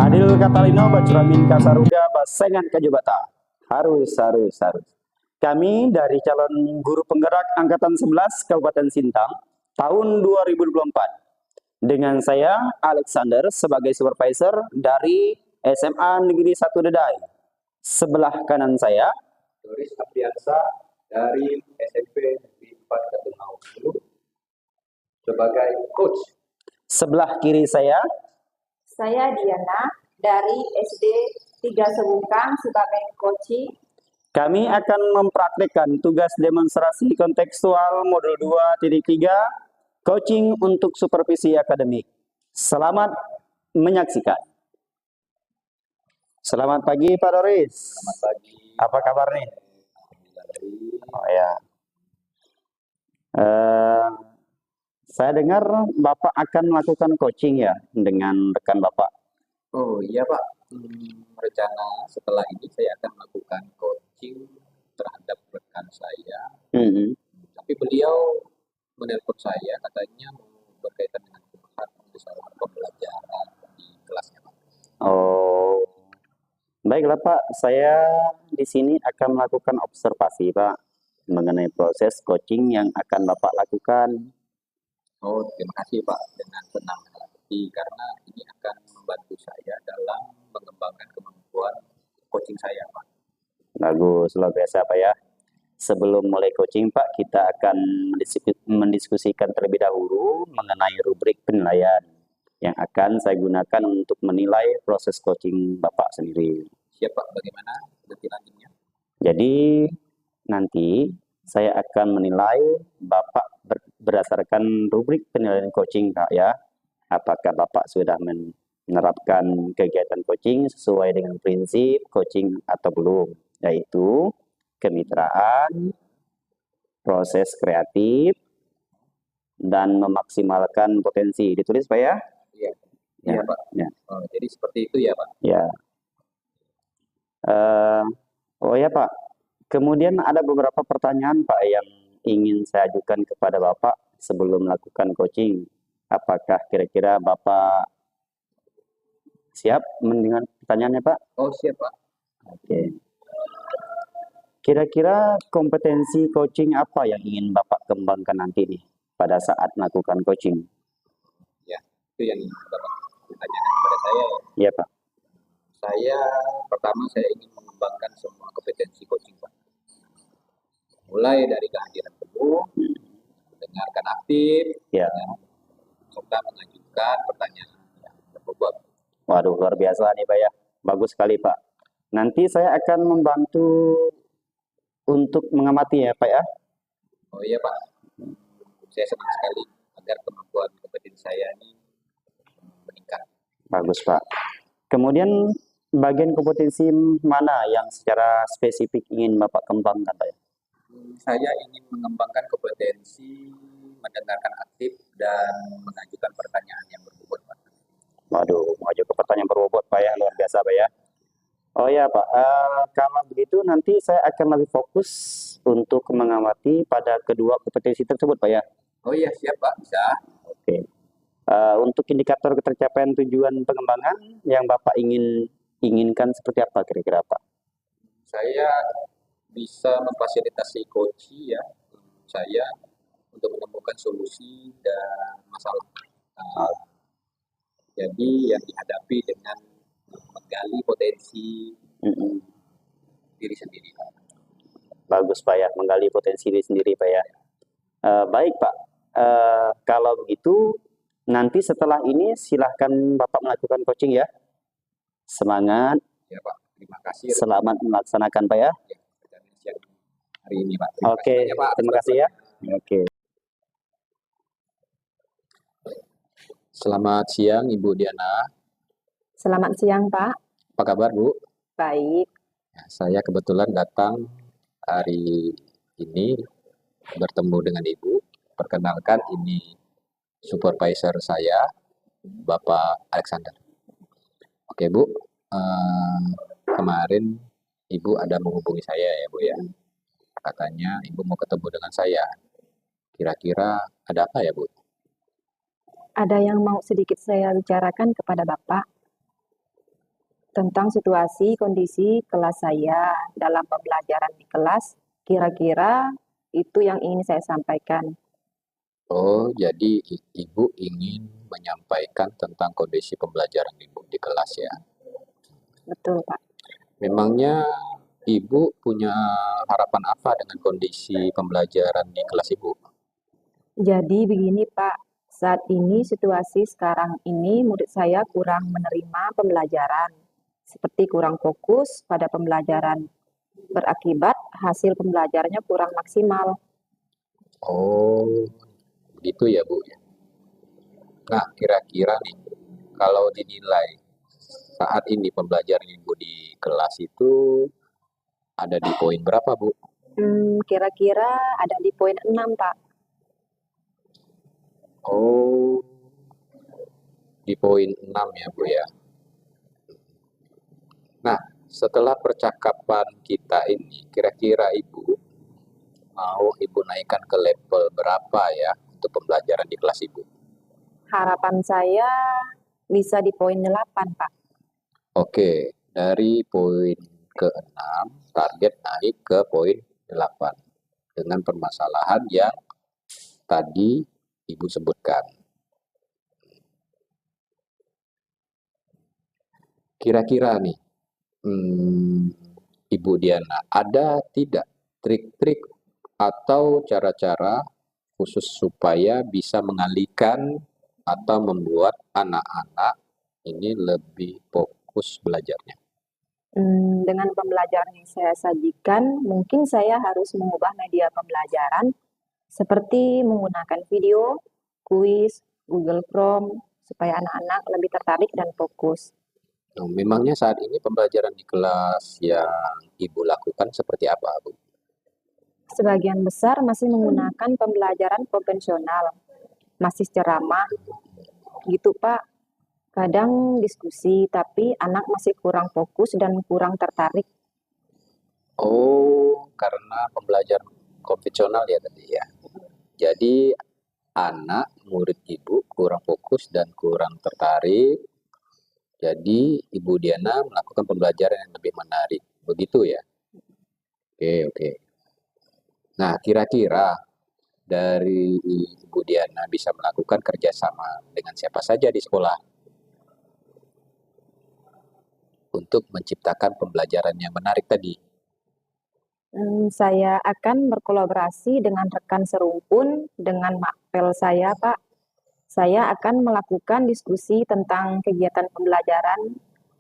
Adil Katalino Bacuramin Kasaruga Basengan Kajubata. Harus. Kami dari calon guru penggerak Angkatan 11 Kabupaten Sintang tahun 2024. Dengan saya Alexander sebagai supervisor dari SMA Negeri 1 Dedai. Sebelah kanan saya Doris Apriansa dari SMP Negeri 4 Katunau sebagai coach. Sebelah kiri saya Diana dari SD 3 Sebungkang sebagai coaching. Kami akan mempraktikkan tugas demonstrasi kontekstual modul 2.3 coaching untuk supervisi akademik. Selamat menyaksikan. Selamat pagi Pak Doris. Selamat pagi. Apa kabar nih? Oh ya. Saya dengar Bapak akan melakukan coaching ya dengan rekan Bapak. Oh iya Pak, rencana setelah ini saya akan melakukan coaching terhadap rekan saya. Tapi beliau menelpon saya katanya berkaitan dengan kesalahan pembelajaran di kelasnya Pak. Oh, baiklah Pak. Saya di sini akan melakukan observasi Pak mengenai proses coaching yang akan Bapak lakukan. Oh, terima kasih Pak, dengan senang hati karena ini akan membantu saya dalam mengembangkan kemampuan coaching saya Pak. Bagus, luar biasa Pak ya. Sebelum mulai coaching Pak, kita akan mendiskusikan terlebih dahulu mengenai rubrik penilaian yang akan saya gunakan untuk menilai proses coaching Bapak sendiri. Siap Pak, bagaimana nanti lanjutnya? Jadi nanti saya akan menilai Bapak berdasarkan rubrik penilaian coaching Pak ya. Apakah Bapak sudah menerapkan kegiatan coaching sesuai dengan prinsip coaching atau belum, yaitu kemitraan, proses kreatif, dan memaksimalkan potensi. Ditulis Pak ya? Iya. Ya, Iya Pak. ya. Oh, jadi seperti itu ya Pak? Ya. Oh ya Pak, kemudian ada beberapa pertanyaan Pak yang ingin saya ajukan kepada Bapak sebelum melakukan coaching. Apakah kira-kira Bapak siap mendengar pertanyaannya Pak? Oh siap Pak. Oke. Kira-kira kompetensi coaching apa yang ingin Bapak kembangkan nanti nih pada saat melakukan coaching? Ya, itu yang Bapak tanyakan kepada saya. Iya Pak. Pertama saya ingin mengembangkan semua kompetensi coaching Pak. Mulai dari kehadiran penuh, mendengarkan aktif, Ya. serta mengajukan pertanyaan yang berbobot. Waduh, luar biasa nih Pak ya. Bagus sekali Pak. Nanti saya akan membantu untuk mengamati ya Pak ya. Oh iya Pak, saya senang sekali agar kemampuan kompetensi saya ini meningkat. Bagus Pak. Kemudian bagian kompetensi mana yang secara spesifik ingin Bapak kembangkan Pak ya? Saya ingin mengembangkan kompetensi mendengarkan aktif dan mengajukan pertanyaan yang berbobot Pak. Waduh, mengajukan pertanyaan berbobot Pak ya, luar biasa Pak ya. Oh ya Pak, kalau begitu nanti saya akan lebih fokus untuk mengamati pada kedua kompetensi tersebut Pak ya. Oh iya siap Pak, bisa. Oke. Untuk indikator ketercapaian tujuan pengembangan yang Bapak inginkan seperti apa kira-kira Pak? Saya bisa memfasilitasi coach ya saya untuk menemukan solusi dan masalah. Jadi yang dihadapi dengan menggali potensi diri sendiri. Bagus Pak ya, menggali potensi diri sendiri Pak ya. Baik Pak, kalau begitu nanti setelah ini silahkan Bapak melakukan coaching ya. Semangat. Ya Pak, terima kasih. Selamat melaksanakan Pak ya. Hari ini Pak. Oke, terima kasih ya. Oke. Selamat siang Ibu Diana. Selamat siang Pak. Apa kabar Bu? Baik. Ya, saya kebetulan datang hari ini bertemu dengan Ibu. Perkenalkan, ini supervisor saya, Bapak Alexander. Oke Bu, kemarin Ibu ada menghubungi saya ya Bu ya. Katanya Ibu mau ketemu dengan saya. Kira-kira ada apa ya Bu? Ada yang mau sedikit saya bicarakan kepada Bapak tentang situasi kondisi kelas saya dalam pembelajaran di kelas. Kira-kira itu yang ingin saya sampaikan. Oh, jadi Ibu ingin menyampaikan tentang kondisi pembelajaran Ibu di kelas ya. Betul, Pak. Memangnya Ibu punya harapan apa dengan kondisi pembelajaran di kelas Ibu? Jadi begini, Pak. Saat ini situasi sekarang ini murid saya kurang menerima pembelajaran. Seperti kurang fokus pada pembelajaran. Berakibat hasil pembelajarannya kurang maksimal. Oh, begitu ya Bu. Nah, kira-kira nih, kalau dinilai saat ini pembelajaran Ibu di kelas itu ada di poin berapa Bu? Kira-kira ada di poin 6, Pak. Oh, di poin 6 ya Bu ya. Nah, setelah percakapan kita ini, kira-kira Ibu mau Ibu naikkan ke level berapa ya untuk pembelajaran di kelas Ibu? Harapan saya bisa di poin 8, Pak. Oke, dari poin ke-6, target naik ke poin 8 dengan permasalahan yang tadi Ibu sebutkan. Kira-kira nih, Ibu Diana, ada tidak trik-trik atau cara-cara khusus supaya bisa mengalihkan atau membuat anak-anak ini lebih fokus belajarnya? Dengan pembelajaran yang saya sajikan, mungkin saya harus mengubah media pembelajaran seperti menggunakan video, kuis, Google Chrome, supaya anak-anak lebih tertarik dan fokus. Nah, memangnya saat ini pembelajaran di kelas yang Ibu lakukan seperti apa, Bu? Sebagian besar masih menggunakan pembelajaran konvensional, masih ceramah, gitu Pak. Kadang diskusi, tapi anak masih kurang fokus dan kurang tertarik. Oh, karena pembelajaran konvensional ya tadi ya. Jadi anak murid Ibu kurang fokus dan kurang tertarik. Jadi Ibu Diana melakukan pembelajaran yang lebih menarik. Begitu ya? Oke, oke. Nah, kira-kira dari Ibu Diana bisa melakukan kerjasama dengan siapa saja di sekolah untuk menciptakan pembelajaran yang menarik tadi? Saya akan berkolaborasi dengan rekan serumpun dengan mapel saya, Pak. Saya akan melakukan diskusi tentang kegiatan pembelajaran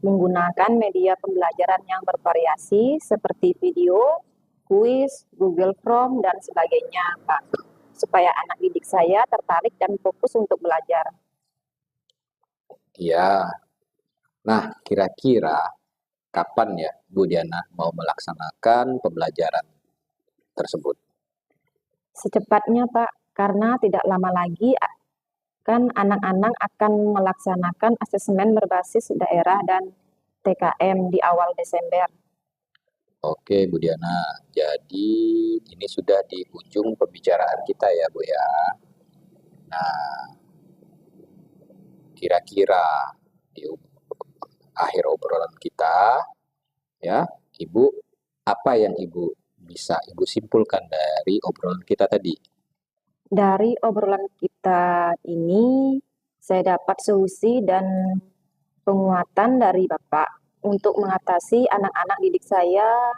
menggunakan media pembelajaran yang bervariasi seperti video, kuis, Google Chrome, dan sebagainya, Pak. Supaya anak didik saya tertarik dan fokus untuk belajar. Iya. Nah, kira-kira kapan ya Bu Diana mau melaksanakan pembelajaran tersebut? Secepatnya, Pak, karena tidak lama lagi kan anak-anak akan melaksanakan asesmen berbasis daerah dan TKM di awal Desember. Oke, Bu Diana. Jadi ini sudah di ujung pembicaraan kita ya, Bu ya. Nah, kira-kira di akhir obrolan kita, ya, Ibu, apa yang Ibu bisa Ibu simpulkan dari obrolan kita tadi? Dari obrolan kita ini, saya dapat solusi dan penguatan dari Bapak untuk mengatasi anak-anak didik saya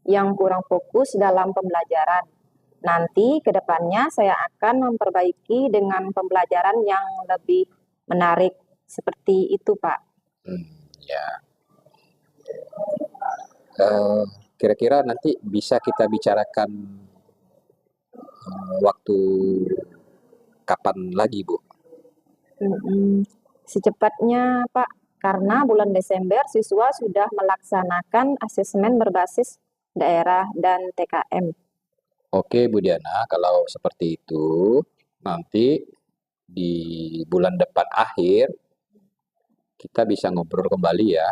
yang kurang fokus dalam pembelajaran. Nanti ke depannya saya akan memperbaiki dengan pembelajaran yang lebih menarik. Seperti itu, Pak. Ya. Kira-kira nanti bisa kita bicarakan waktu kapan lagi, Bu? Secepatnya, Pak, karena bulan Desember siswa sudah melaksanakan asesmen berbasis daerah dan TKM. Oke Bu Diana, kalau seperti itu nanti di bulan depan akhir kita bisa ngobrol kembali ya.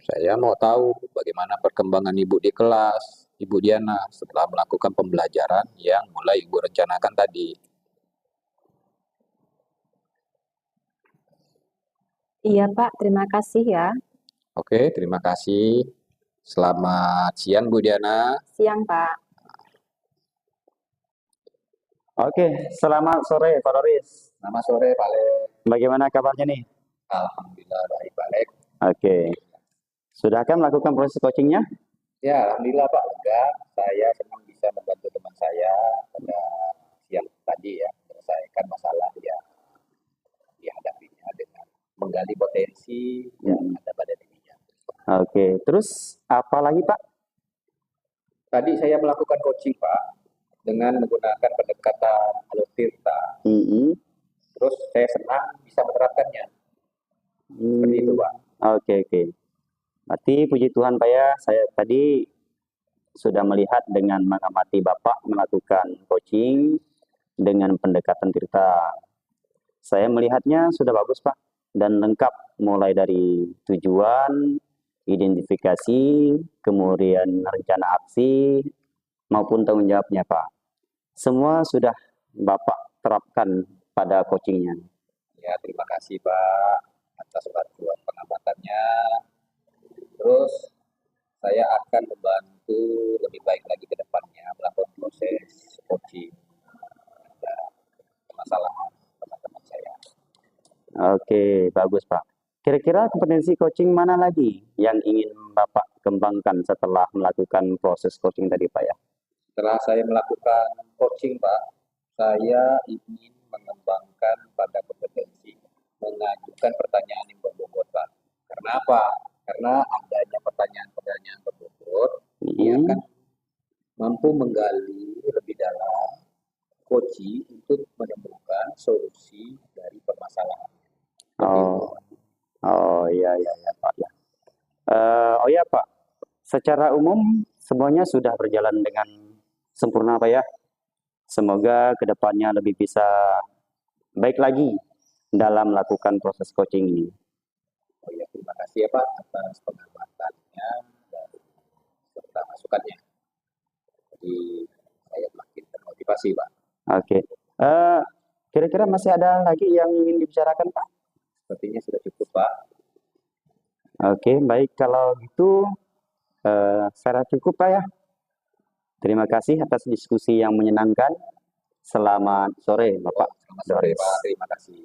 Saya mau tahu bagaimana perkembangan Ibu di kelas, Ibu Diana, setelah melakukan pembelajaran yang mulai Ibu rencanakan tadi. Iya Pak, terima kasih ya. Oke, terima kasih. Selamat siang Bu Diana. Siang Pak. Oke, selamat sore Pak Doris. Selamat sore Pak Lek. Bagaimana kabarnya nih? Alhamdulillah baik Pak Lek. Oke. Sudahkah melakukan proses coachingnya? Ya, Alhamdulillah Pak Lega. Saya senang bisa membantu teman saya pada siang tadi ya, menyelesaikan masalah yang dihadapinya dengan menggali potensi yang ada pada dirinya. Oke, terus apa lagi Pak? Tadi saya melakukan coaching Pak dengan menggunakan pendekatan Alotirta. Terus saya senang bisa menerapkannya. Seperti itu Pak. Oke. Berarti puji Tuhan Pak ya, saya tadi sudah melihat dengan mengamati Bapak melakukan coaching dengan pendekatan Tirta. Saya melihatnya sudah bagus Pak dan lengkap mulai dari tujuan, identifikasi, kemudian rencana aksi maupun tanggung jawabnya Pak. Semua sudah Bapak terapkan pada coachingnya. Ya, terima kasih Pak atas bantuan pengamatannya. Terus saya akan membantu lebih baik lagi ke depannya melakukan proses coaching dan permasalahan teman-teman saya. Oke, bagus Pak. Kira-kira kompetensi coaching mana lagi yang ingin Bapak kembangkan setelah melakukan proses coaching tadi Pak ya? Setelah saya melakukan coaching Pak, saya ingin mengembangkan pada kompetensi mengajukan pertanyaan yang berbobot Pak. Karena apa? Karena adanya pertanyaan-pertanyaan berbobot ini akan mampu menggali lebih dalam coaching untuk menemukan solusi dari permasalahan. Oh iya Pak ya. Oh ya Pak, secara umum semuanya sudah berjalan dengan sempurna Pak ya. Semoga kedepannya lebih bisa baik lagi dalam melakukan proses coaching ini. Oh ya, terima kasih ya Pak atas pengamatannya dan serta masukannya. Jadi saya makin termotivasi Pak. Oke. Kira-kira masih ada lagi yang ingin dibicarakan Pak? Sepertinya sudah cukup Pak. Oke, baik kalau gitu saya cukup Pak ya. Terima kasih atas diskusi yang menyenangkan. Selamat sore Bapak. Selamat sore Pak, terima kasih.